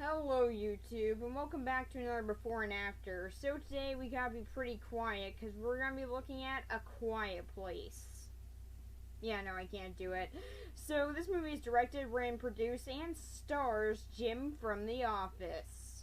Hello YouTube, and welcome back to another before and after. So today we gotta be pretty quiet, because we're gonna be looking at A Quiet Place. Yeah, no, I can't do it. So this movie is directed, written, produced, and stars Jim from The Office.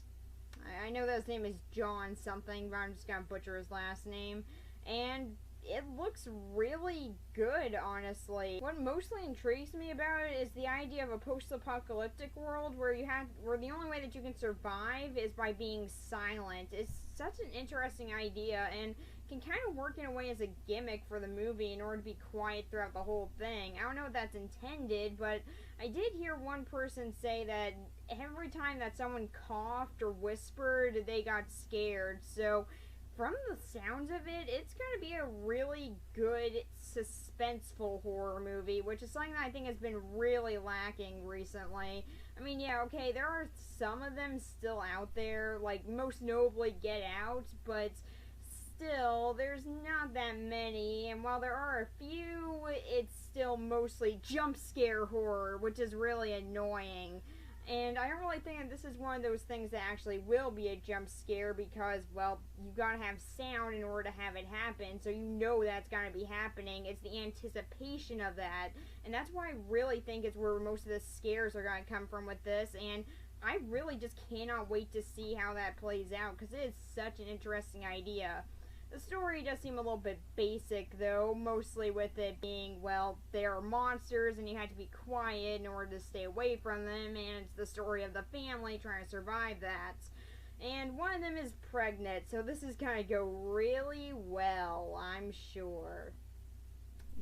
I know that his name is John something, but I'm just gonna butcher his last name. And it looks really good, honestly. What mostly intrigues me about it is the idea of a post-apocalyptic world where the only way that you can survive is by being silent. It's such an interesting idea and can kind of work in a way as a gimmick for the movie in order to be quiet throughout the whole thing. I don't know if that's intended, but I did hear one person say that every time that someone coughed or whispered, they got scared. So from the sounds of it, it's going to be a really good suspenseful horror movie, which is something that I think has been really lacking recently. I mean, yeah, okay, there are some of them still out there, like most notably Get Out, but still, there's not that many, and while there are a few, it's still mostly jump scare horror, which is really annoying. And I don't really think that this is one of those things that actually will be a jump scare because, well, you gotta have sound in order to have it happen, so you know that's gonna be happening. It's the anticipation of that, and that's why I really think it's where most of the scares are gonna come from with this, and I really just cannot wait to see how that plays out because it is such an interesting idea. The story does seem a little bit basic, though, mostly with it being, well, they are monsters and you have to be quiet in order to stay away from them, and it's the story of the family trying to survive that. And one of them is pregnant, so this is going to go really well, I'm sure.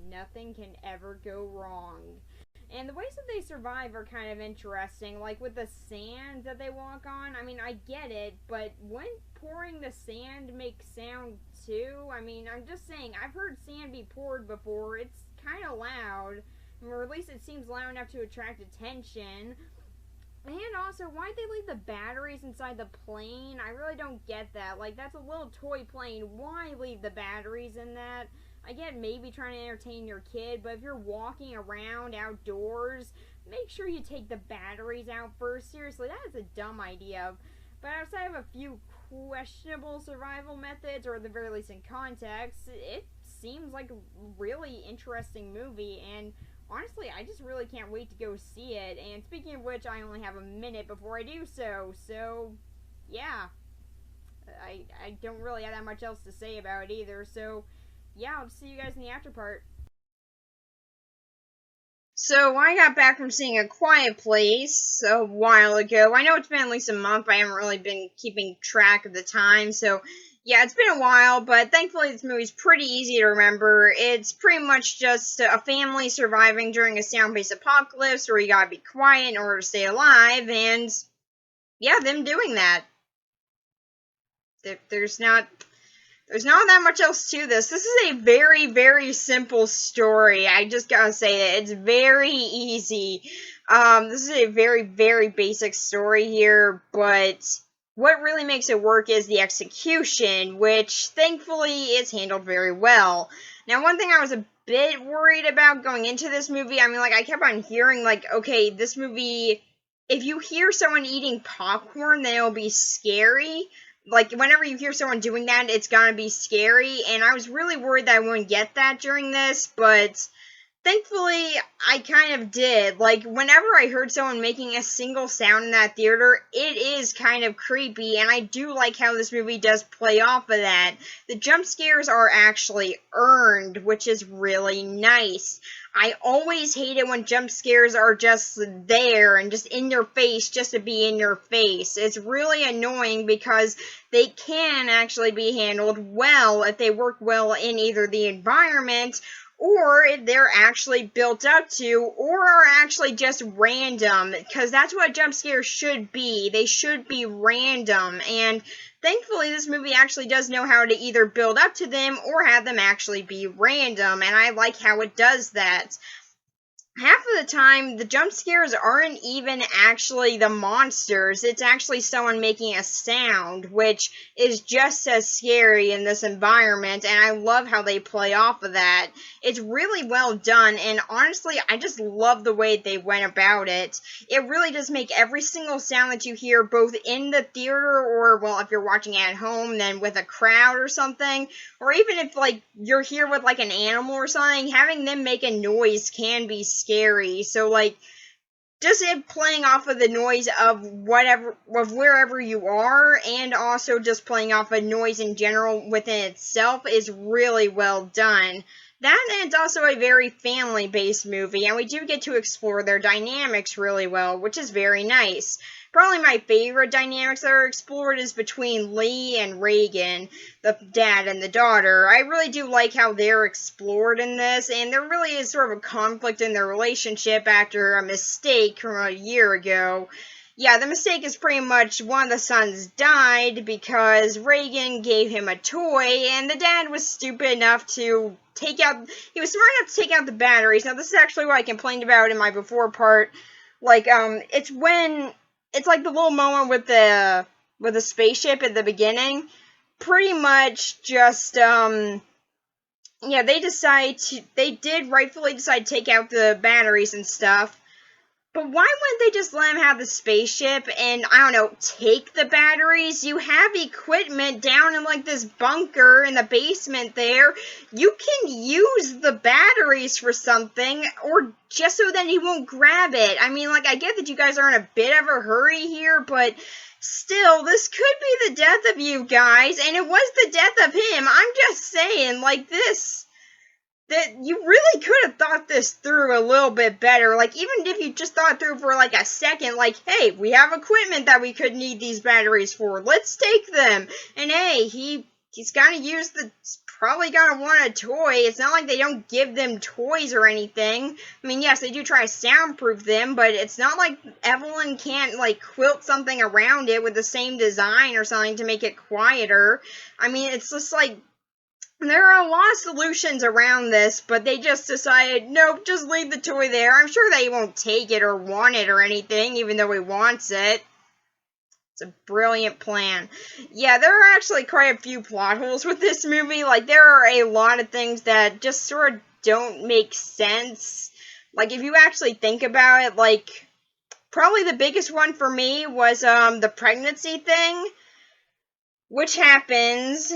Nothing can ever go wrong. And the ways that they survive are kind of interesting. Like with the sand that they walk on, I mean, I get it, but wouldn't pouring the sand make sound too? I mean, I'm just saying, I've heard sand be poured before. It's kind of loud, or at least it seems loud enough to attract attention. And also, why'd they leave the batteries inside the plane? I really don't get that. Like, that's a little toy plane. Why leave the batteries in that? I get maybe trying to entertain your kid, but if you're walking around outdoors, make sure you take the batteries out first. Seriously, that is a dumb idea. But outside of a few questionable survival methods, or at the very least in context, it seems like a really interesting movie, and honestly, I just really can't wait to go see it. And speaking of which, I only have a minute before I do so. So, yeah. I don't really have that much else to say about it either. So, yeah, I'll see you guys in the after part. So I got back from seeing A Quiet Place a while ago. I know it's been at least a month, but I haven't really been keeping track of the time. So yeah, it's been a while, but thankfully this movie's pretty easy to remember. It's pretty much just a family surviving during a sound-based apocalypse where you gotta be quiet in order to stay alive, and yeah, them doing that. There's not that much else to this. This is a very, very simple story. I just gotta say that it's very easy. This is a very, very basic story here, but what really makes it work is the execution, which thankfully is handled very well. Now, one thing I was a bit worried about going into this movie, I mean, like, I kept on hearing, like, okay, this movie, if you hear someone eating popcorn, then it'll be scary. Like, whenever you hear someone doing that, it's gonna be scary, and I was really worried that I wouldn't get that during this, but thankfully, I kind of did. Like, whenever I heard someone making a single sound in that theater, it is kind of creepy, and I do like how this movie does play off of that. The jump scares are actually earned, which is really nice. I always hate it when jump scares are just there and just in your face just to be in your face. It's really annoying because they can actually be handled well if they work well in either the environment or if they're actually built up to, or are actually just random, because that's what jump scares should be. They should be random, and thankfully this movie actually does know how to either build up to them or have them actually be random, and I like how it does that. half of the time, the jump scares aren't even actually the monsters. It's actually someone making a sound, which is just as scary in this environment, and I love how they play off of that. It's really well done, and honestly, I just love the way they went about it. It really does make every single sound that you hear, both in the theater or, well, if you're watching at home, then with a crowd or something, or even if, like, you're here with, like, an animal or something, having them make a noise can be scary. So, like, just it playing off of the noise of wherever you are, and also just playing off of noise in general within itself is really well done. That, and it's also a very family-based movie, and we do get to explore their dynamics really well, which is very nice. Probably my favorite dynamics that are explored is between Lee and Reagan, the dad and the daughter. I really do like how they're explored in this, and there really is sort of a conflict in their relationship after a mistake from a year ago. Yeah, the mistake is pretty much one of the sons died because Reagan gave him a toy, and the dad was stupid enough to he was smart enough to take out the batteries. Now, this is actually what I complained about in my before part. Like, it's like the little moment with the spaceship at the beginning. Pretty much just, yeah, they did rightfully decide to take out the batteries and stuff. But why wouldn't they just let him have the spaceship and, I don't know, take the batteries? You have equipment down in, like, this bunker in the basement there. You can use the batteries for something, or just so that he won't grab it. I mean, like, I get that you guys are in a bit of a hurry here, but still, this could be the death of you guys, and it was the death of him. I'm just saying, like, that you really could have thought this through a little bit better. Like, even if you just thought through for like a second, like, hey, we have equipment that we could need these batteries for. Let's take them. And hey, he's probably gonna want a toy. It's not like they don't give them toys or anything. I mean, yes, they do try to soundproof them, but it's not like Evelyn can't, like, quilt something around it with the same design or something to make it quieter. I mean, it's just like, there are a lot of solutions around this, but they just decided, nope, just leave the toy there. I'm sure that he won't take it or want it or anything, even though he wants it. It's a brilliant plan. Yeah, there are actually quite a few plot holes with this movie. Like, there are a lot of things that just sort of don't make sense. Like, if you actually think about it, like, probably the biggest one for me was, the pregnancy thing, which happens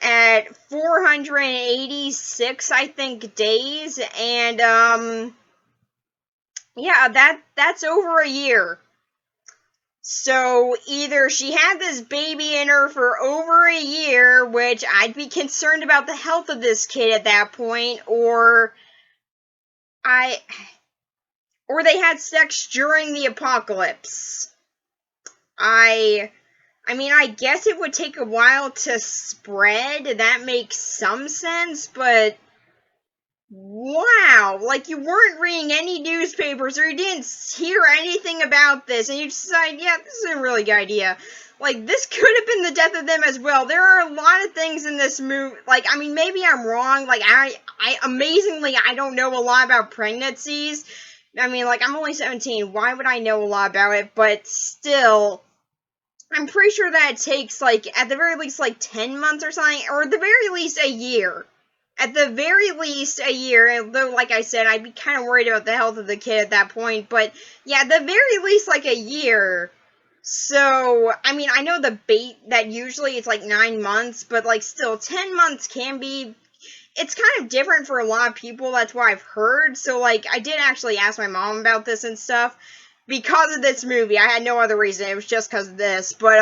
at 486, I think, days, and, yeah, that's over a year. So, either she had this baby in her for over a year, which I'd be concerned about the health of this kid at that point, or they had sex during the apocalypse. I mean, I guess it would take a while to spread. That makes some sense, but wow, like, you weren't reading any newspapers or you didn't hear anything about this, and you decide, yeah, this is a really good idea. Like, this could have been the death of them as well. There are a lot of things in this movie, like, I mean, maybe I'm wrong. Like, amazingly, I don't know a lot about pregnancies. I mean, like, I'm only 17. Why would I know a lot about it? But still, I'm pretty sure that it takes, like, at the very least, like, 10 months or something, or at the very least, a year. At the very least, a year, though, like I said, I'd be kind of worried about the health of the kid at that point, but, yeah, at the very least, like, a year. So, I mean, I know the bait that usually it's, like, 9 months, but, like, still, 10 months can be, it's kind of different for a lot of people, that's what I've heard, so, like, I did actually ask my mom about this and stuff, because of this movie. I had no other reason. It was just because of this. But,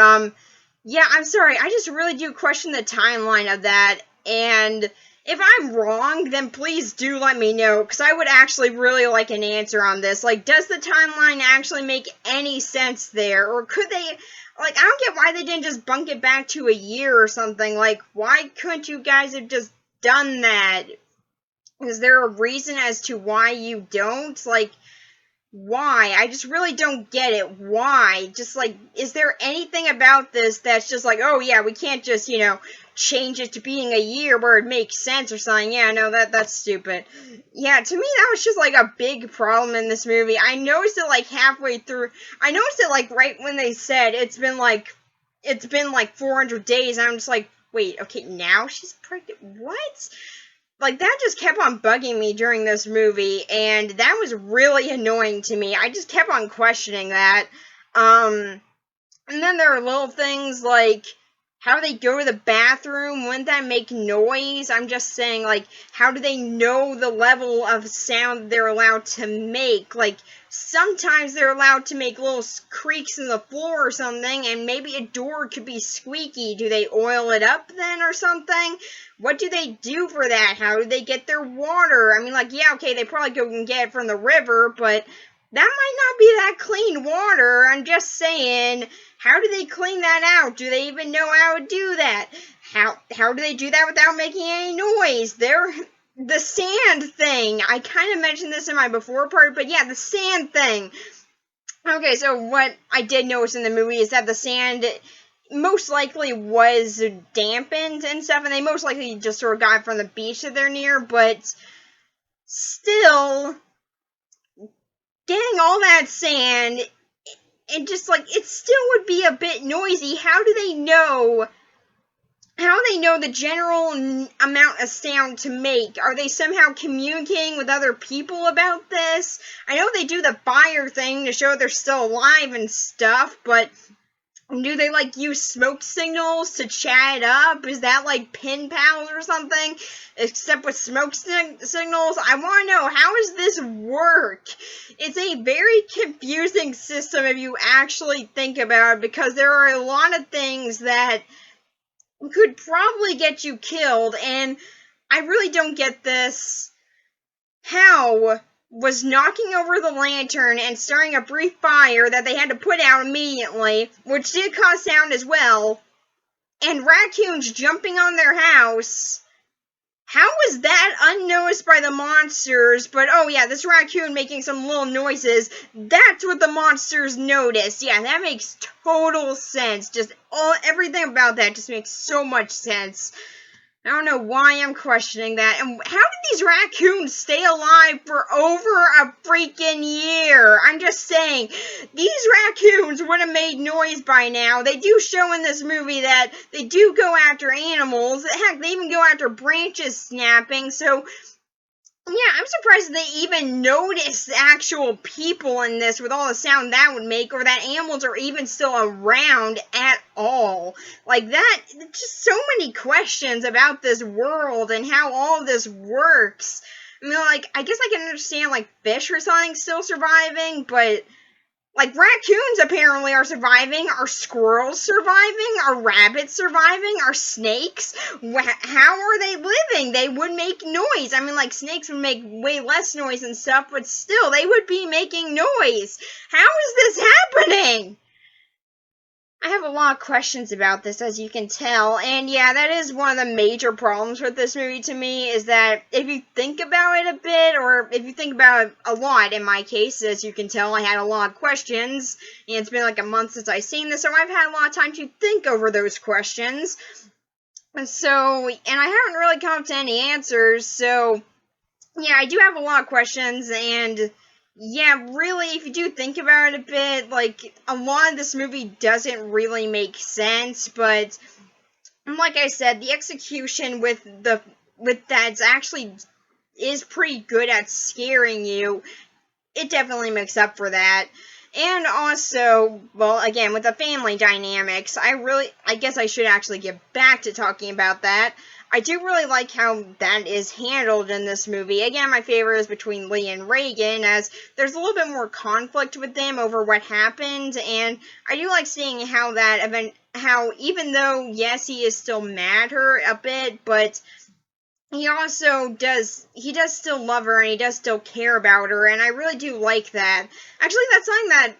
yeah, I'm sorry. I just really do question the timeline of that. And if I'm wrong, then please do let me know, because I would actually really like an answer on this. Like, does the timeline actually make any sense there? Or could they, like, I don't get why they didn't just bunk it back to a year or something. Like, why couldn't you guys have just done that? Is there a reason as to why you don't? Like, why? I just really don't get it. Why? Just like, is there anything about this that's just like, oh yeah, we can't just, change it to being a year where it makes sense or something? Yeah, no, that's stupid. Yeah, to me that was just like a big problem in this movie. I noticed it like halfway through. I noticed it like right when they said it's been like 400 days. And I'm just like, wait, okay, now she's pregnant? What? Like, that just kept on bugging me during this movie, and that was really annoying to me. I just kept on questioning that. And then there are little things like how they go to the bathroom. Wouldn't that make noise? I'm just saying, like, how do they know the level of sound they're allowed to make? Like, sometimes they're allowed to make little creaks in the floor or something, and maybe a door could be squeaky. Do they oil it up then or something? What do they do for that? How do they get their water? I mean, like, yeah, okay, they probably go and get it from the river, but that might not be that clean water. I'm just saying, how do they clean that out? Do they even know how to do that? How do they do that without making any noise? The sand thing. I kind of mentioned this in my before part, but yeah, the sand thing. Okay, so what I did notice in the movie is that the sand most likely was dampened and stuff, and they most likely just sort of got it from the beach that they're near, but still, getting all that sand, and just like, it still would be a bit noisy. How do they know the general amount of sound to make? Are they somehow communicating with other people about this? I know they do the fire thing to show they're still alive and stuff, but do they, like, use smoke signals to chat it up? Is that, like, pen pals or something? Except with smoke signals? I want to know, how does this work? It's a very confusing system if you actually think about it, because there are a lot of things that could probably get you killed, and I really don't get this. How was knocking over the lantern and starting a brief fire that they had to put out immediately, which did cause sound as well, and raccoons jumping on their house. How was that unnoticed by the monsters? But oh yeah, this raccoon making some little noises, that's what the monsters noticed. Yeah, that makes total sense. Just everything about that just makes so much sense. I don't know why I'm questioning that. And how did these raccoons stay alive for over a freaking year? I'm just saying, these raccoons would have made noise by now. They do show in this movie that they do go after animals. Heck, they even go after branches snapping. So, yeah, I'm surprised they even noticed actual people in this with all the sound that would make, or that animals are even still around at all. Like, that, just so many questions about this world and how all of this works. I mean, like, I guess I can understand, like, fish or something still surviving, but like, raccoons apparently are surviving. Are squirrels surviving? Are rabbits surviving? Are snakes? How are they living? They would make noise. I mean, like, snakes would make way less noise and stuff, but still, they would be making noise. How is this happening? I have a lot of questions about this, as you can tell, and yeah, that is one of the major problems with this movie to me, is that if you think about it a bit, or if you think about it a lot, in my case, as you can tell, I had a lot of questions, and it's been like a month since I've seen this, so I've had a lot of time to think over those questions, so, and I haven't really come up to any answers, so, yeah, I do have a lot of questions, and yeah, really, if you do think about it a bit, like, a lot of this movie doesn't really make sense, but, like I said, the execution with that's actually is pretty good at scaring you. It definitely makes up for that. And also, well, again, with the family dynamics, I guess I should actually get back to talking about that. I do really like how that is handled in this movie. Again, my favorite is between Lee and Reagan, as there's a little bit more conflict with them over what happened, and I do like seeing how even though, yes, he is still mad at her a bit, but he does still love her, and he does still care about her, and I really do like that. Actually, that's something that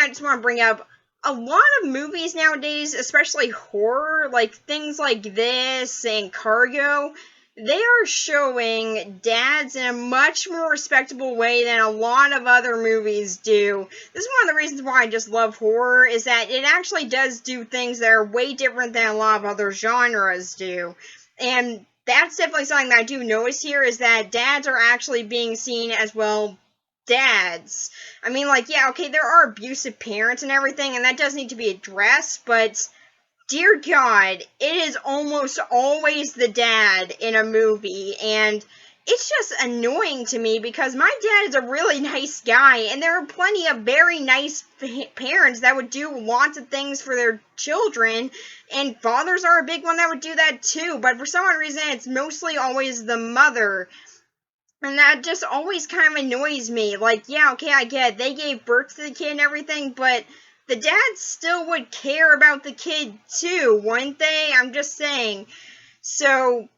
I just want to bring up. A lot of movies nowadays, especially horror, like things like this and Cargo, they are showing dads in a much more respectable way than a lot of other movies do. This is one of the reasons why I just love horror, is that it actually does do things that are way different than a lot of other genres do. And that's definitely something that I do notice here, is that dads are actually being seen as, well, dads. I mean, like, yeah, okay, there are abusive parents and everything, and that does need to be addressed, but dear God, it is almost always the dad in a movie, and it's just annoying to me because my dad is a really nice guy, and there are plenty of very nice parents that would do lots of things for their children, and fathers are a big one that would do that too, but for some odd reason, it's mostly always the mother. And that just always kind of annoys me. Like, yeah, okay, I get it. They gave birth to the kid and everything, but the dads still would care about the kid too, wouldn't they? I'm just saying. So,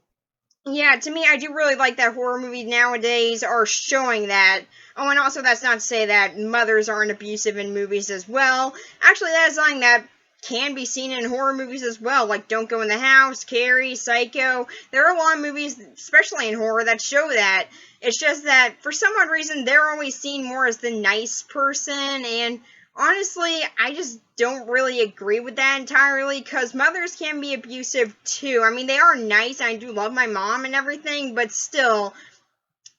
yeah, to me, I do really like that horror movies nowadays are showing that. Oh, and also, that's not to say that mothers aren't abusive in movies as well. Actually, that is something that can be seen in horror movies as well, like Don't Go in the House, Carrie, Psycho. There are a lot of movies, especially in horror, that show that. It's just that, for some odd reason, they're always seen more as the nice person, and honestly, I just don't really agree with that entirely, because mothers can be abusive too. I mean, they are nice, and I do love my mom and everything, but still,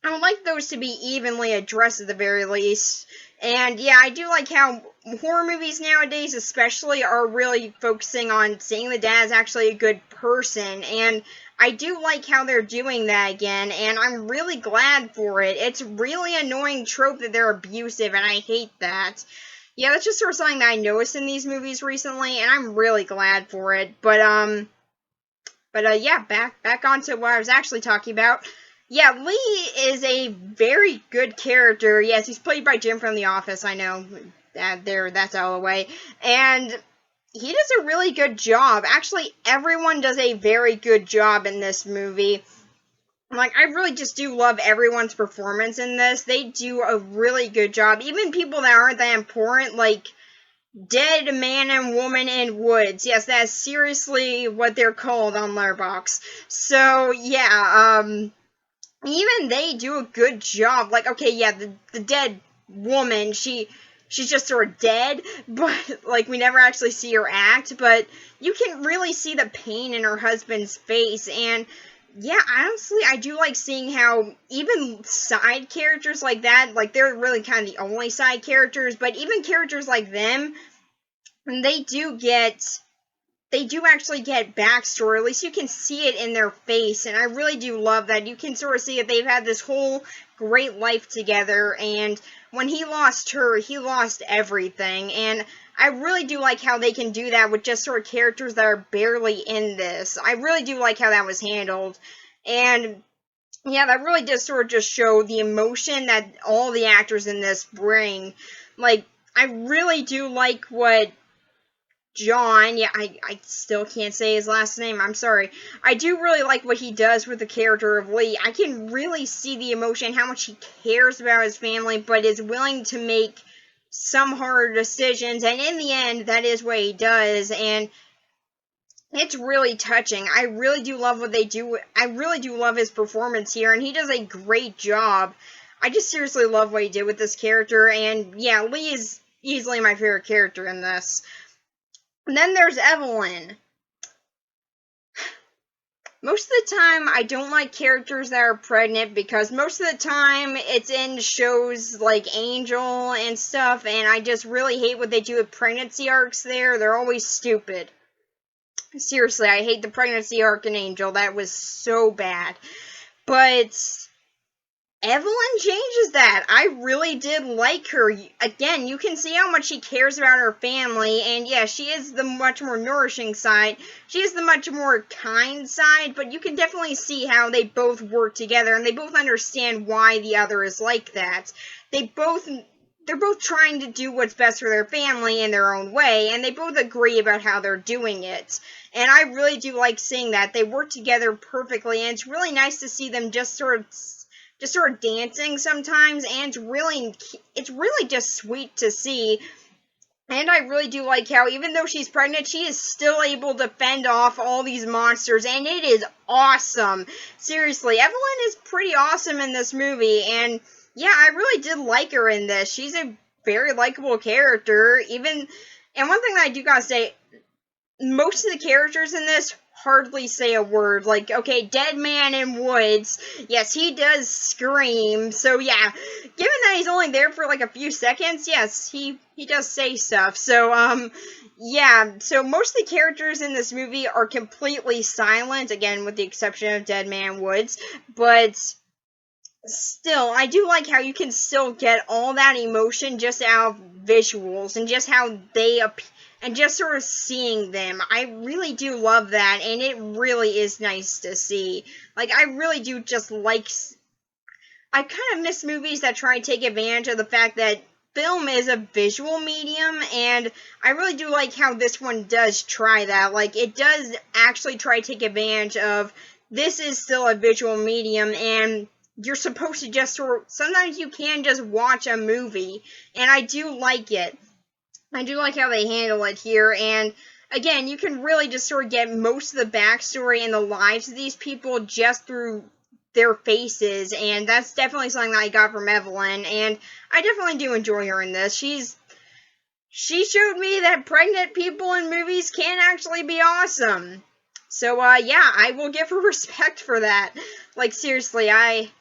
I would like those to be evenly addressed at the very least. And yeah, I do like how horror movies nowadays especially are really focusing on seeing the dad as actually a good person, and I do like how they're doing that again, and I'm really glad for it. It's really annoying trope that they're abusive, and I hate that. Yeah, that's just sort of something that I noticed in these movies recently, and I'm really glad for it. But yeah, back onto what I was actually talking about. Yeah, Lee is a very good character. Yes, he's played by Jim from The Office, I know. That's out of the way. And he does a really good job. Actually, everyone does a very good job in this movie. Like, I really just do love everyone's performance in this. They do a really good job. Even people that aren't that important, like Dead Man and Woman in Woods. Yes, that's seriously what they're called on Letterboxd. So, yeah, even they do a good job. Like, okay, yeah, the dead woman, she's just sort of dead, but, like, we never actually see her act, but you can really see the pain in her husband's face, and yeah, honestly, I do like seeing how even side characters like that, like, they're really kind of the only side characters, but even characters like them, they do actually get backstory. At least you can see it in their face, and I really do love that. You can sort of see that they've had this whole great life together, and when he lost her, he lost everything, and I really do like how they can do that with just sort of characters that are barely in this. I really do like how that was handled, and yeah, that really does sort of just show the emotion that all the actors in this bring. Like, I really do like what John, yeah, I still can't say his last name, I'm sorry. I do really like what he does with the character of Lee. I can really see the emotion, how much he cares about his family, but is willing to make some hard decisions, and in the end, that is what he does, and it's really touching. I really do love what they do. I really do love his performance here, and he does a great job. I just seriously love what he did with this character, and yeah, Lee is easily my favorite character in this. And then there's Evelyn. Most of the time, I don't like characters that are pregnant because most of the time it's in shows like Angel and stuff, and I just really hate what they do with pregnancy arcs there. They're always stupid. Seriously, I hate the pregnancy arc in Angel. That was so bad. But Evelyn changes that. I really did like her. Again, you can see how much she cares about her family, and yeah, she is the much more nourishing side. She is the much more kind side, but you can definitely see how they both work together, and they both understand why the other is like that. They're both trying to do what's best for their family in their own way, and they both agree about how they're doing it. And I really do like seeing that. They work together perfectly, and it's really nice to see them just sort of dancing sometimes, and it's really just sweet to see. And I really do like how, even though she's pregnant, she is still able to fend off all these monsters, and it is awesome. Seriously, Evelyn is pretty awesome in this movie, and yeah, I really did like her in this. She's a very likable character, and one thing that I do gotta say, most of the characters in this hardly say a word. Like, okay, Dead Man in Woods, yes, he does scream. So yeah, given that he's only there for like a few seconds, yes, he does say stuff. So yeah, so most of the characters in this movie are completely silent, again with the exception of Dead Man Woods, but still, I do like how you can still get all that emotion just out of visuals and just how they appear and just sort of seeing them. I really do love that, and it really is nice to see. Like, I really do just like, I kind of miss movies that try to take advantage of the fact that film is a visual medium, and I really do like how this one does try that. Like, it does actually try to take advantage of, this is still a visual medium, and you're supposed to just sort of, sometimes you can just watch a movie, and I do like it. I do like how they handle it here, and again, you can really just sort of get most of the backstory and the lives of these people just through their faces, and that's definitely something that I got from Evelyn, and I definitely do enjoy her in this. She showed me that pregnant people in movies can actually be awesome. So, yeah, I will give her respect for that. Like, seriously, I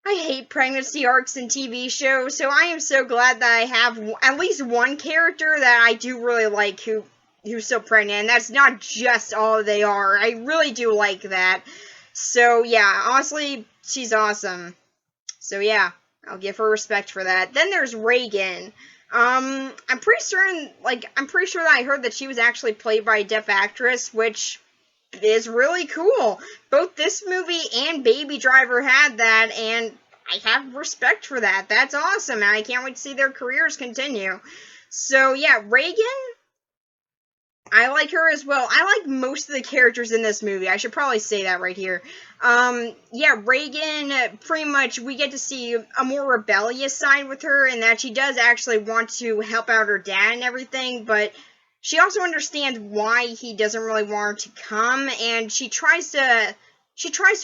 hate pregnancy arcs in TV shows, so I am so glad that I have at least one character that I do really like who's still pregnant, and that's not just all they are. I really do like that. So yeah, honestly, she's awesome. So yeah, I'll give her respect for that. Then there's Reagan. I'm pretty sure that I heard that she was actually played by a deaf actress, which is really cool. Both this movie and Baby Driver had that, and I have respect for that. That's awesome, and I can't wait to see their careers continue. So yeah, Reagan, I like her as well. I like most of the characters in this movie. I should probably say that right here. Yeah, Reagan, pretty much, we get to see a more rebellious side with her, in that she does actually want to help out her dad and everything, but she also understands why he doesn't really want her to come, and she tries to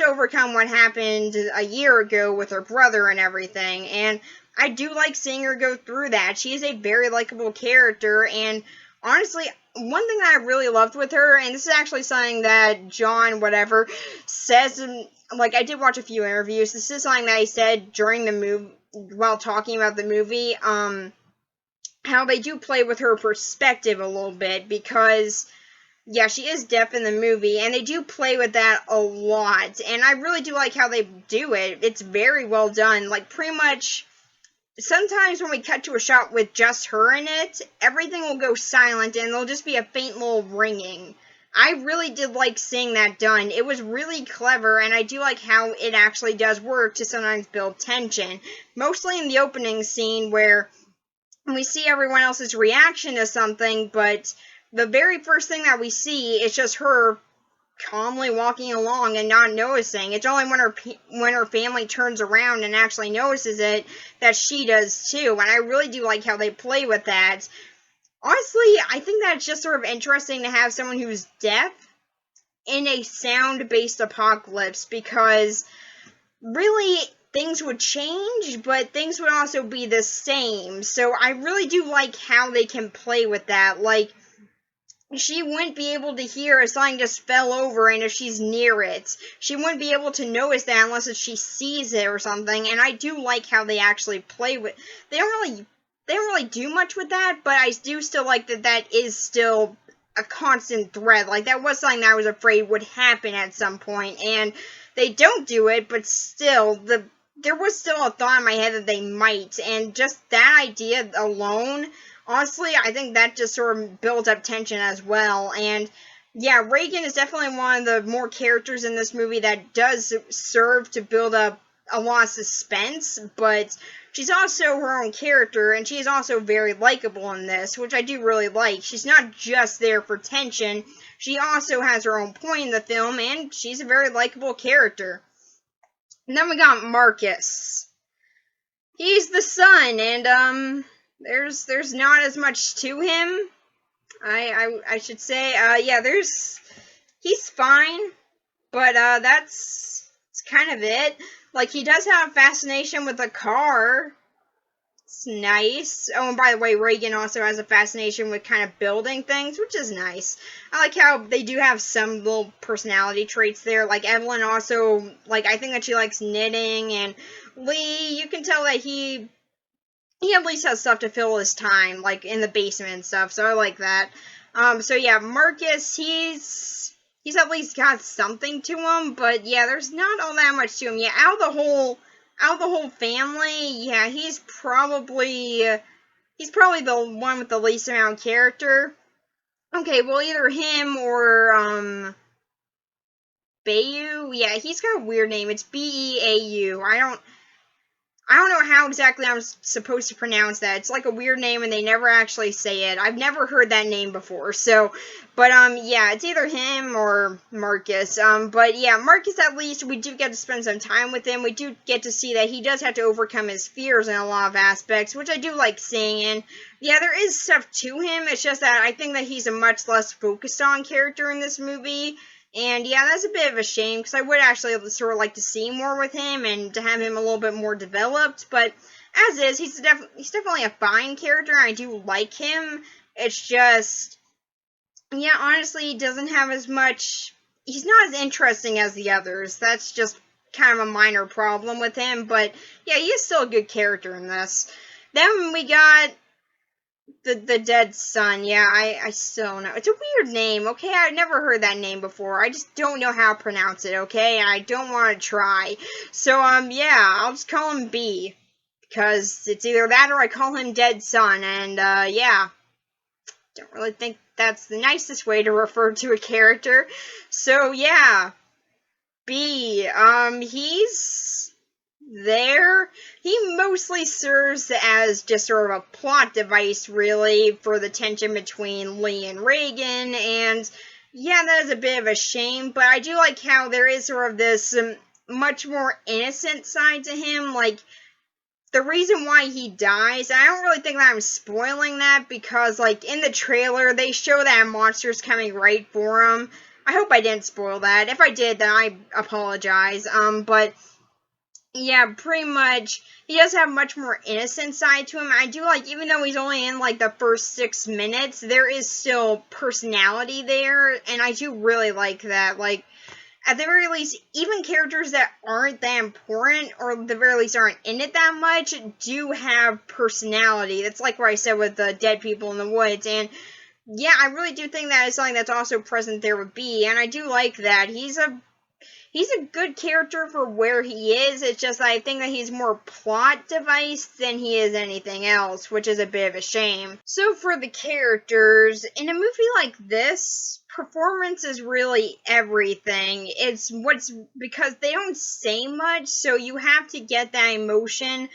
overcome what happened a year ago with her brother and everything, and I do like seeing her go through that. She is a very likable character, and honestly, one thing that I really loved with her, and this is actually something that John, whatever, says, like, I did watch a few interviews, this is something that he said during the movie, while talking about the movie, how they do play with her perspective a little bit, because yeah, she is deaf in the movie, and they do play with that a lot, and I really do like how they do it. It's very well done. Like, pretty much, sometimes when we cut to a shot with just her in it, everything will go silent, and there'll just be a faint little ringing. I really did like seeing that done. It was really clever, and I do like how it actually does work to sometimes build tension. Mostly in the opening scene, where we see everyone else's reaction to something, but the very first thing that we see is just her calmly walking along and not noticing. It's only when her family turns around and actually notices it that she does too, and I really do like how they play with that. Honestly, I think that it's just sort of interesting to have someone who's deaf in a sound-based apocalypse, because really, things would change, but things would also be the same. So I really do like how they can play with that. Like, she wouldn't be able to hear if something just fell over, and if she's near it, she wouldn't be able to notice that unless if she sees it or something. And I do like how they actually play with. They don't really do much with that, but I do still like that is still a constant threat. Like, that was something that I was afraid would happen at some point, and they don't do it, but still, there was still a thought in my head that they might, and just that idea alone, honestly, I think that just sort of builds up tension as well. And yeah, Reagan is definitely one of the more characters in this movie that does serve to build up a lot of suspense, but she's also her own character, and she's also very likable in this, which I do really like. She's not just there for tension, she also has her own point in the film, and she's a very likable character. And then we got Marcus. He's the son, and there's not as much to him. I should say, yeah, he's fine, but that's kind of it. Like, he does have a fascination with a car. It's nice. Oh, and by the way, Reagan also has a fascination with kind of building things, which is nice. I like how they do have some little personality traits there. Like, Evelyn also, like, I think that she likes knitting, and Lee, you can tell that he at least has stuff to fill his time, like, in the basement and stuff, so I like that. So yeah, Marcus, he's at least got something to him, but yeah, there's not all that much to him. Yeah, out of the whole family, yeah, he's probably the one with the least amount of character. Okay, well, either him or Bayou. Yeah, he's got a weird name. It's Beau. I don't know how exactly I'm supposed to pronounce that. It's like a weird name and they never actually say it. I've never heard that name before. So, but yeah, it's either him or Marcus. But yeah, Marcus, at least we do get to spend some time with him. We do get to see that he does have to overcome his fears in a lot of aspects, which I do like seeing. And yeah, there is stuff to him. It's just that I think that he's a much less focused on character in this movie. And yeah, that's a bit of a shame, because I would actually sort of like to see more with him and to have him a little bit more developed. But as is, he's definitely a fine character. I do like him. It's just, yeah, honestly, he doesn't have as much. He's not as interesting as the others. That's just kind of a minor problem with him. But yeah, he is still a good character in this. Then we got the dead son. Yeah, I still don't know. It's a weird name, okay? I've never heard that name before. I just don't know how to pronounce it, okay? And I don't want to try. So, yeah, I'll just call him B. Because it's either that or I call him dead son. And, yeah. Don't really think that's the nicest way to refer to a character. So, yeah. B. He's there. He mostly serves as just sort of a plot device, really, for the tension between Lee and Reagan, and yeah, that is a bit of a shame, but I do like how there is sort of this much more innocent side to him. Like, the reason why he dies, I don't really think that I'm spoiling that, because, like, in the trailer, they show that a monster's coming right for him. I hope I didn't spoil that. If I did, then I apologize. But yeah, pretty much, he does have a much more innocent side to him. I do like, even though he's only in, like, the first 6 minutes, there is still personality there, and I do really like that. Like, at the very least, even characters that aren't that important, or at the very least aren't in it that much, do have personality. That's like what I said with the dead people in the woods, and yeah, I really do think that is something that's also present there with B, and I do like that. He's a good character for where he is. It's just that I think that he's more plot device than he is anything else, which is a bit of a shame. So for the characters, in a movie like this, performance is really everything. Because they don't say much, so you have to get that emotion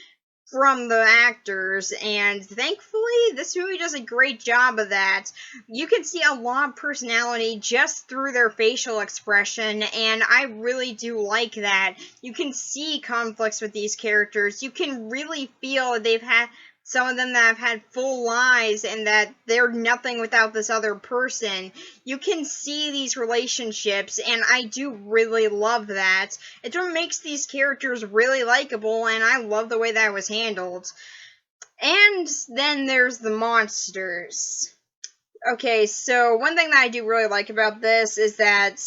from the actors, and thankfully this movie does a great job of that. You can see a lot of personality just through their facial expression, and I really do like that. You can see conflicts with these characters. You can really feel that they've had some of them that have had full lives and that they're nothing without this other person. You can see these relationships, and I do really love that. It's what makes these characters really likable, and I love the way that was handled. And then there's the monsters. Okay, so one thing that I do really like about this is that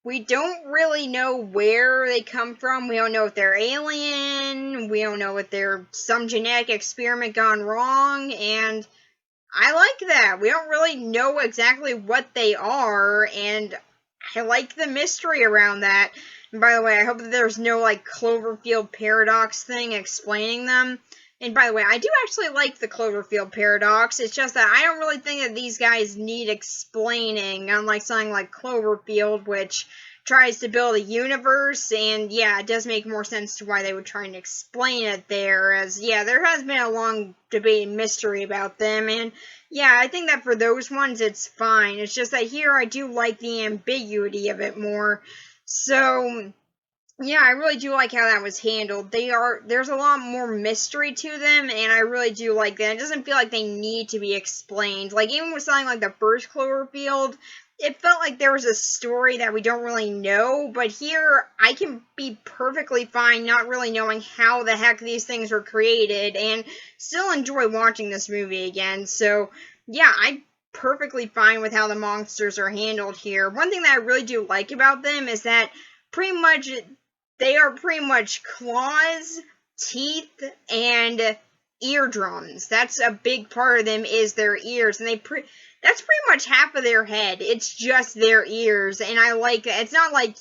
we don't really know where they come from. We don't know if they're alien. We don't know if they're some genetic experiment gone wrong. And I like that. We don't really know exactly what they are. And I like the mystery around that. And by the way, I hope that there's no, like, Cloverfield paradox thing explaining them. And by the way, I do actually like the Cloverfield paradox. It's just that I don't really think that these guys need explaining, unlike something like Cloverfield, which tries to build a universe, and yeah, it does make more sense to why they would try and explain it there, as yeah, there has been a long debate and mystery about them, and yeah, I think that for those ones it's fine. It's just that here I do like the ambiguity of it more. So Yeah, I really do like how that was handled. There's a lot more mystery to them, and I really do like that. It doesn't feel like they need to be explained. Like, even with something like the first Cloverfield, it felt like there was a story that we don't really know, but here, I can be perfectly fine not really knowing how the heck these things were created, and still enjoy watching this movie again. So, yeah, I'm perfectly fine with how the monsters are handled here. One thing that I really do like about them is that pretty much they are pretty much claws, teeth, and eardrums. That's a big part of them is their ears, and that's pretty much half of their head. It's just their ears, and I like that. It's not like,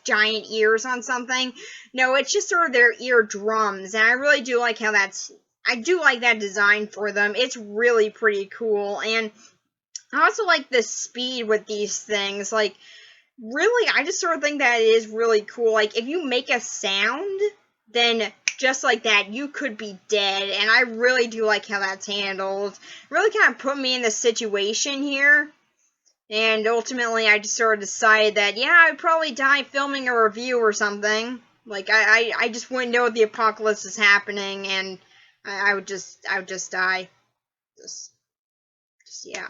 giant ears on something. No, it's just sort of their eardrums, and I really do like how I do like that design for them. It's really pretty cool, and I also like the speed with these things. Like, really, I just sort of think that it is really cool. Like, if you make a sound, then just like that, you could be dead. And I really do like how that's handled. Really kind of put me in the situation here. And ultimately, I just sort of decided that, yeah, I'd probably die filming a review or something. Like, I just wouldn't know the apocalypse is happening, and I would just die. Yeah.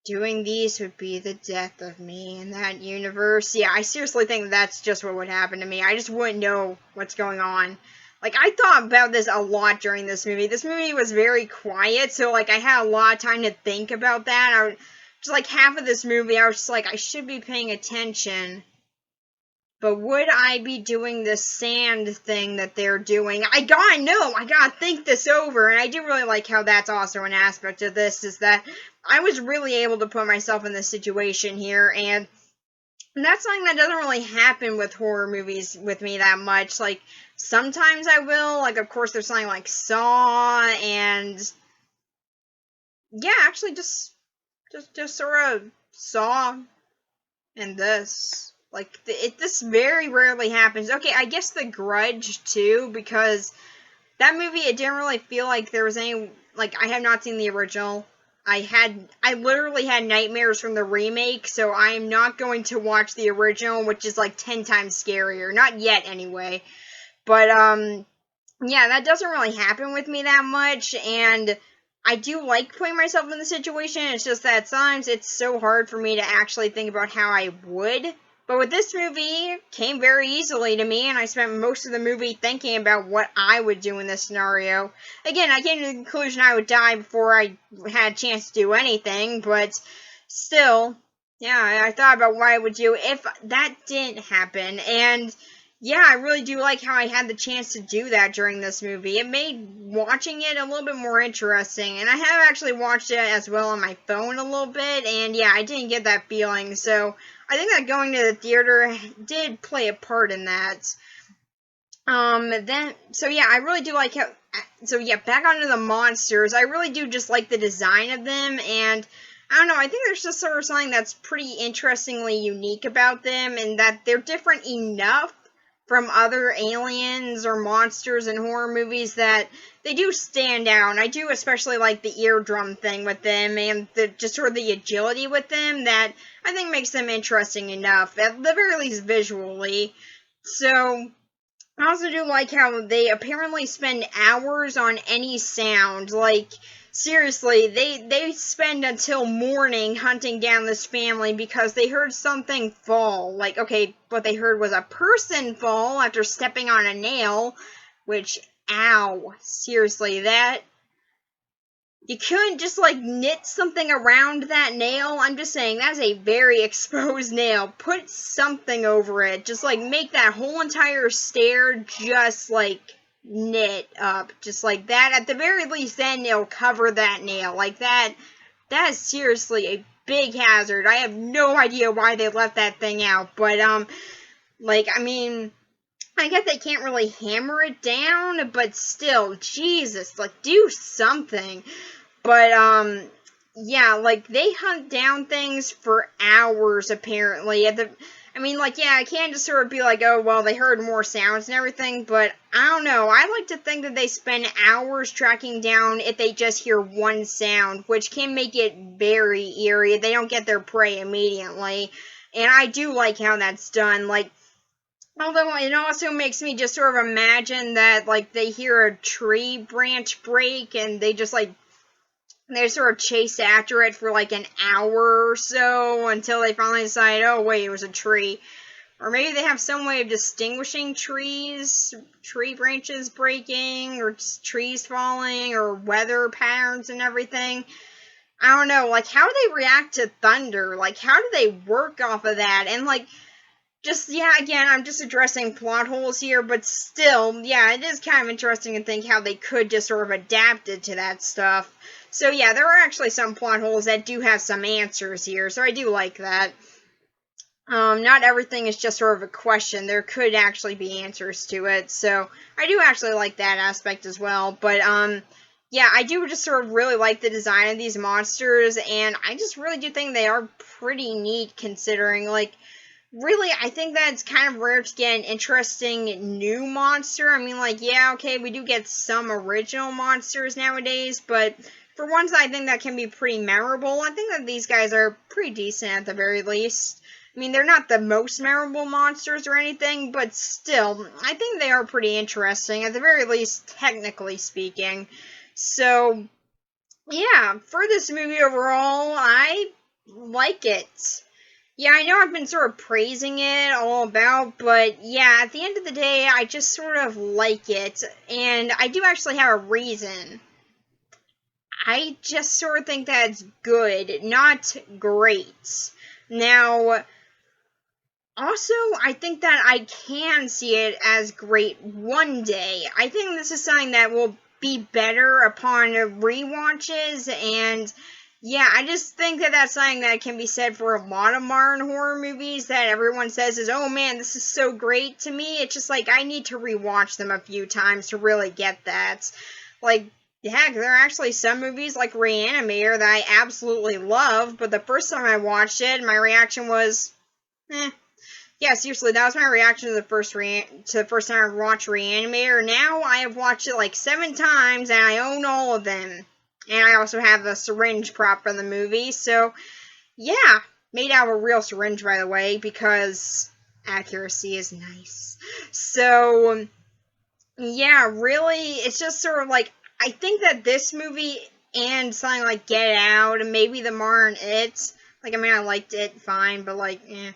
Doing these would be the death of me in that universe. Yeah, I seriously think that's just what would happen to me. I just wouldn't know what's going on. Like, I thought about this a lot during this movie. This movie was very quiet, so, like, I had a lot of time to think about that. Just, like, half of this movie, I was just like, I should be paying attention. But would I be doing the sand thing that they're doing? I gotta think this over. And I do really like how that's also an aspect of this, is that I was really able to put myself in this situation here, and that's something that doesn't really happen with horror movies with me that much. Like, sometimes I will, like, of course, there's something like Saw, and yeah, actually, just sort of Saw and this. Like, this very rarely happens. Okay, I guess The Grudge, too, because that movie, it didn't really feel like there was any, like, I have not seen the original. I literally had nightmares from the remake, so I am not going to watch the original, which is, like, 10 times scarier. Not yet, anyway. But, yeah, that doesn't really happen with me that much, and I do like putting myself in the situation. It's just that sometimes it's so hard for me to actually think about how I would. But with this movie, it came very easily to me, and I spent most of the movie thinking about what I would do in this scenario. Again, I came to the conclusion I would die before I had a chance to do anything, but still, yeah, I thought about what I would do if that didn't happen, and yeah, I really do like how I had the chance to do that during this movie. It made watching it a little bit more interesting, and I have actually watched it as well on my phone a little bit, and yeah, I didn't get that feeling, so I think that going to the theater did play a part in that. So yeah, I really do like how, so yeah, back onto the monsters, I really do just like the design of them, and I don't know, I think there's just sort of something that's pretty interestingly unique about them, and that they're different enough from other aliens or monsters in horror movies that they do stand out. And I do especially like the eardrum thing with them, and just sort of the agility with them that I think makes them interesting enough, at the very least visually. So I also do like how they apparently spend hours on any sound. Like, seriously, they spend until morning hunting down this family because they heard something fall. Like, okay, what they heard was a person fall after stepping on a nail, which, ow, seriously, that you couldn't just, like, knit something around that nail? I'm just saying, that's a very exposed nail. Put something over it. Just, like, make that whole entire stair just, like, knit up. Just like that. At the very least, then it'll cover that nail. Like, that is seriously a big hazard. I have no idea why they left that thing out. But, like, I mean, I guess they can't really hammer it down, but still, Jesus, like, do something. But, yeah, like, they hunt down things for hours, apparently. I mean, like, yeah, I can't just sort of be like, oh, well, they heard more sounds and everything, but I don't know. I like to think that they spend hours tracking down if they just hear one sound, which can make it very eerie. They don't get their prey immediately. And I do like how that's done. Like, Although it also makes me just sort of imagine that, like, they hear a tree branch break and they just, like, they sort of chase after it for, like, an hour or so until they finally decide, oh, wait, it was a tree. Or maybe they have some way of distinguishing tree branches breaking, or trees falling, or weather patterns and everything. I don't know, like, how do they react to thunder? Like, how do they work off of that? And, like, just, yeah, again, I'm just addressing plot holes here, but still, yeah, it is kind of interesting to think how they could just sort of adapt it to that stuff. So, yeah, there are actually some plot holes that do have some answers here, so I do like that. Not everything is just sort of a question. There could actually be answers to it, so I do actually like that aspect as well. But, yeah, I do just sort of really like the design of these monsters, and I just really do think they are pretty neat considering, like, really, I think that it's kind of rare to get an interesting new monster. I mean, like, yeah, okay, we do get some original monsters nowadays, but for ones I think that can be pretty memorable, I think that these guys are pretty decent at the very least. I mean, they're not the most memorable monsters or anything, but still, I think they are pretty interesting, at the very least, technically speaking. So, yeah, for this movie overall, I like it. Yeah, I know I've been sort of praising it all about, but yeah, at the end of the day, I just sort of like it, and I do actually have a reason. I just sort of think that it's good, not great. Now, also, I think that I can see it as great one day. I think this is something that will be better upon rewatches, and yeah, I just think that that's something that can be said for a lot of modern horror movies that everyone says is, oh man, this is so great to me. It's just like I need to rewatch them a few times to really get that. Like, heck, there are actually some movies like Reanimator that I absolutely love, but the first time I watched it, my reaction was, eh. Yeah, seriously, that was my reaction to the first time I watched Reanimator. Now I have watched it like 7 times, and I own all of them. And I also have the syringe prop from the movie, so yeah, made out of a real syringe, by the way, because accuracy is nice. So yeah, really, it's just sort of like, I think that this movie and something like Get Out and maybe The Marn It, like, I mean, I liked it fine, but like, eh.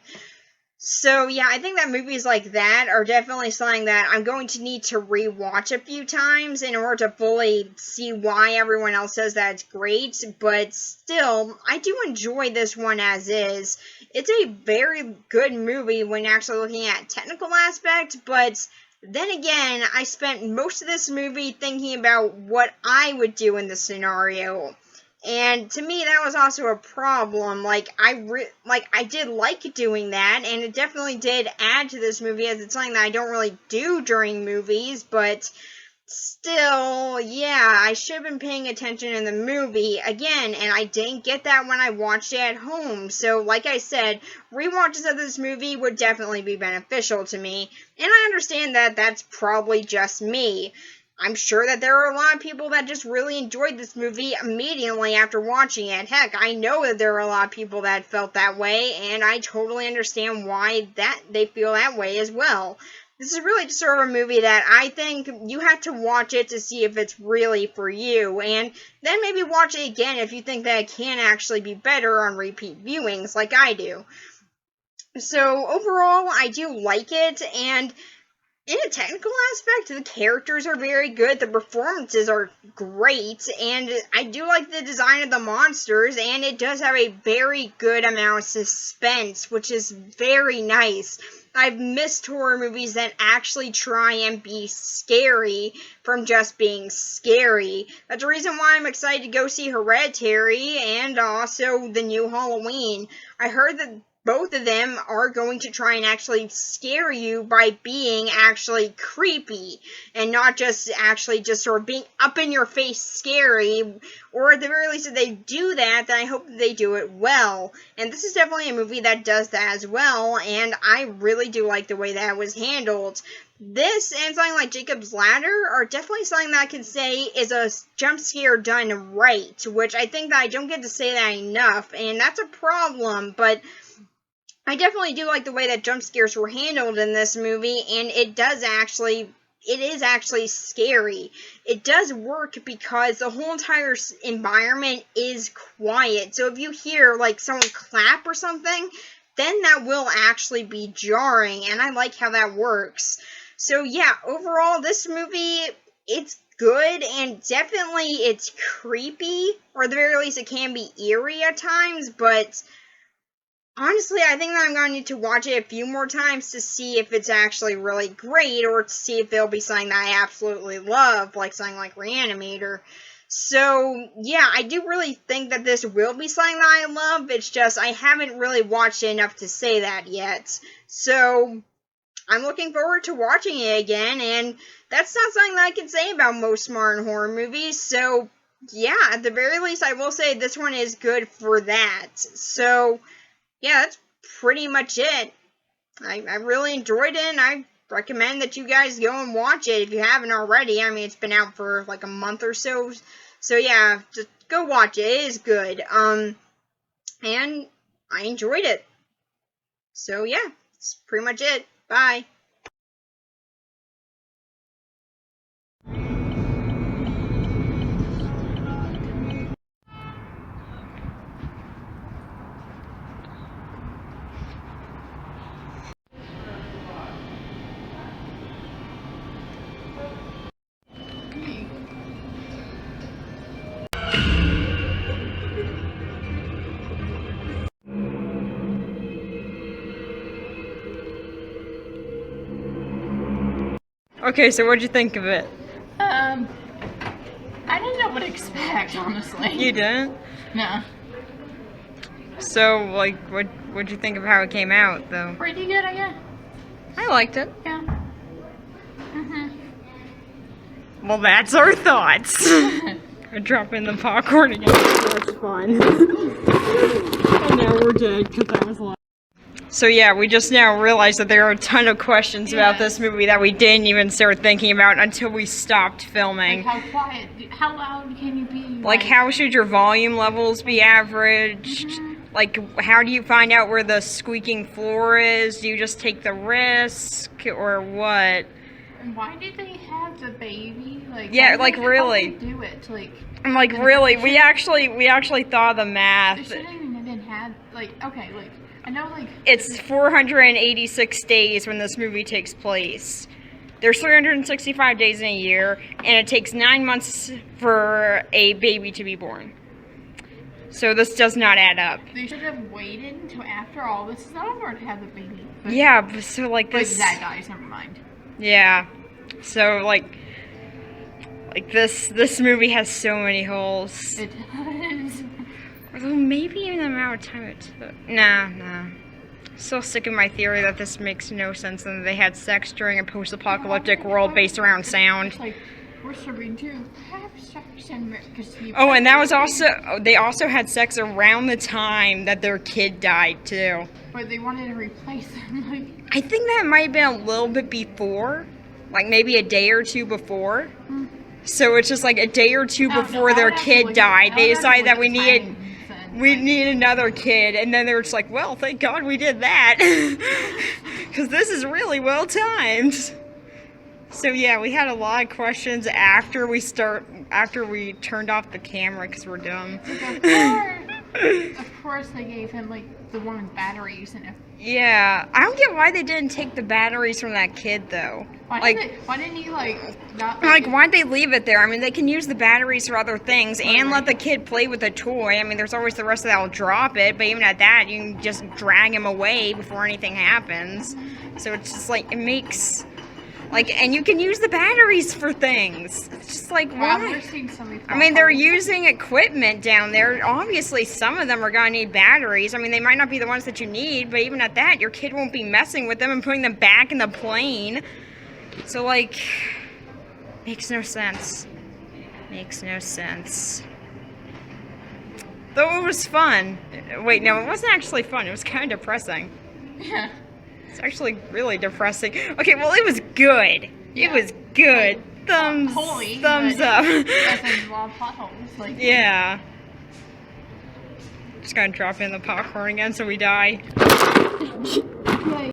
So, yeah, I think that movies like that are definitely something that I'm going to need to rewatch a few times in order to fully see why everyone else says that it's great, but still, I do enjoy this one as is. It's a very good movie when actually looking at technical aspect, but then again, I spent most of this movie thinking about what I would do in this scenario. And to me, that was also a problem. Like, I did like doing that, and it definitely did add to this movie, as it's something that I don't really do during movies, but still, yeah, I should have been paying attention in the movie, again, and I didn't get that when I watched it at home. So, like I said, rewatches of this movie would definitely be beneficial to me, and I understand that that's probably just me. I'm sure that there are a lot of people that just really enjoyed this movie immediately after watching it. Heck, I know that there are a lot of people that felt that way, and I totally understand why that they feel that way as well. This is really just sort of a movie that I think you have to watch it to see if it's really for you, and then maybe watch it again if you think that it can actually be better on repeat viewings like I do. So overall, I do like it, and in a technical aspect, the characters are very good, the performances are great, and I do like the design of the monsters, and it does have a very good amount of suspense, which is very nice. I've missed horror movies that actually try and be scary from just being scary. That's the reason why I'm excited to go see Hereditary and also the new Halloween. I heard that both of them are going to try and actually scare you by being actually creepy and not just actually just sort of being up in your face scary, or at the very least if they do that, then I hope that they do it well. And this is definitely a movie that does that as well, and I really do like the way that was handled. This and something like Jacob's Ladder are definitely something that I can say is a jump scare done right, which I think that I don't get to say that enough, and that's a problem, but I definitely do like the way that jump scares were handled in this movie, and it is actually scary. It does work because the whole entire environment is quiet. So if you hear like someone clap or something, then that will actually be jarring, and I like how that works. So yeah, overall this movie, it's good, and definitely it's creepy, or at the very least it can be eerie at times, but honestly, I think that I'm going to need to watch it a few more times to see if it's actually really great, or to see if it'll be something that I absolutely love, like something like Reanimator. So, yeah, I do really think that this will be something that I love. It's just I haven't really watched it enough to say that yet. So, I'm looking forward to watching it again, and that's not something that I can say about most modern horror movies. So, yeah, at the very least, I will say this one is good for that. So, yeah, that's pretty much it. I really enjoyed it, and I recommend that you guys go and watch it if you haven't already. I mean, it's been out for like a month or so. So yeah, just go watch it. It is good. And I enjoyed it. So yeah, that's pretty much it. Bye. Okay, so what'd you think of it? I didn't know what to expect, honestly. You didn't? No. So, like, what'd you think of how it came out, though? Pretty good, I guess. I liked it. Yeah. Well, that's our thoughts. We're dropping the popcorn again. That's fun. And now we're dead, because that was loud. So yeah, we just now realized that there are a ton of questions about this movie that we didn't even start thinking about until we stopped filming. Like, how quiet, how loud can you be? Like, how should your volume levels be averaged? Like, how do you find out where the squeaking floor is? Do you just take the risk, or what? And why did they have the baby? Like, yeah, like really. Do it, like. I'm like, really? We actually thought of the math. They shouldn't even have had, like, okay, like, I know, like. It's 486 days when this movie takes place. There's 365 days in a year, and it takes 9 months for a baby to be born. So this does not add up. They should have waited until after all this is over to have the baby. But, yeah, but so like this. Like that, guys. Never mind. Yeah. So like this movie has so many holes. It does. Although maybe even the amount of time it took. Nah. Still sticking to my theory that this makes no sense and they had sex during a post-apocalyptic world based around sound. It's like, we're starting to have sex and oh, and that was also, they also had sex around the time that their kid died too. But they wanted to replace them. Like, I think that might have been a little bit before, like maybe a day or two before. So it's just like a day or two before their kid died. They decided that we need another kid, and then they were just like, well, thank God we did that, because this is really well timed. So yeah, we had a lot of questions after we turned off the camera because we're dumb. Of course they gave him like the one with batteries and everything. Yeah, I don't get why they didn't take the batteries from that kid though. Why didn't he like not like why'd they leave it there? I mean, they can use the batteries for other things and let the kid play with a toy. I mean, there's always the rest of that will drop it, but even at that, you can just drag him away before anything happens. So it's just like it makes. Like, and you can use the batteries for things. It's just like, why? I mean, they're using equipment down there. Obviously, some of them are going to need batteries. I mean, they might not be the ones that you need, but even at that, your kid won't be messing with them and putting them back in the plane. So, like, makes no sense. Makes no sense. Though it was fun. Wait, no, it wasn't actually fun. It was kind of depressing. Yeah. It's actually really depressing. Okay, well, it was good. Yeah. It was good. Thumbs up. That's a lot of plot holes. Like, yeah. Just gonna drop in the popcorn again so we die. Like,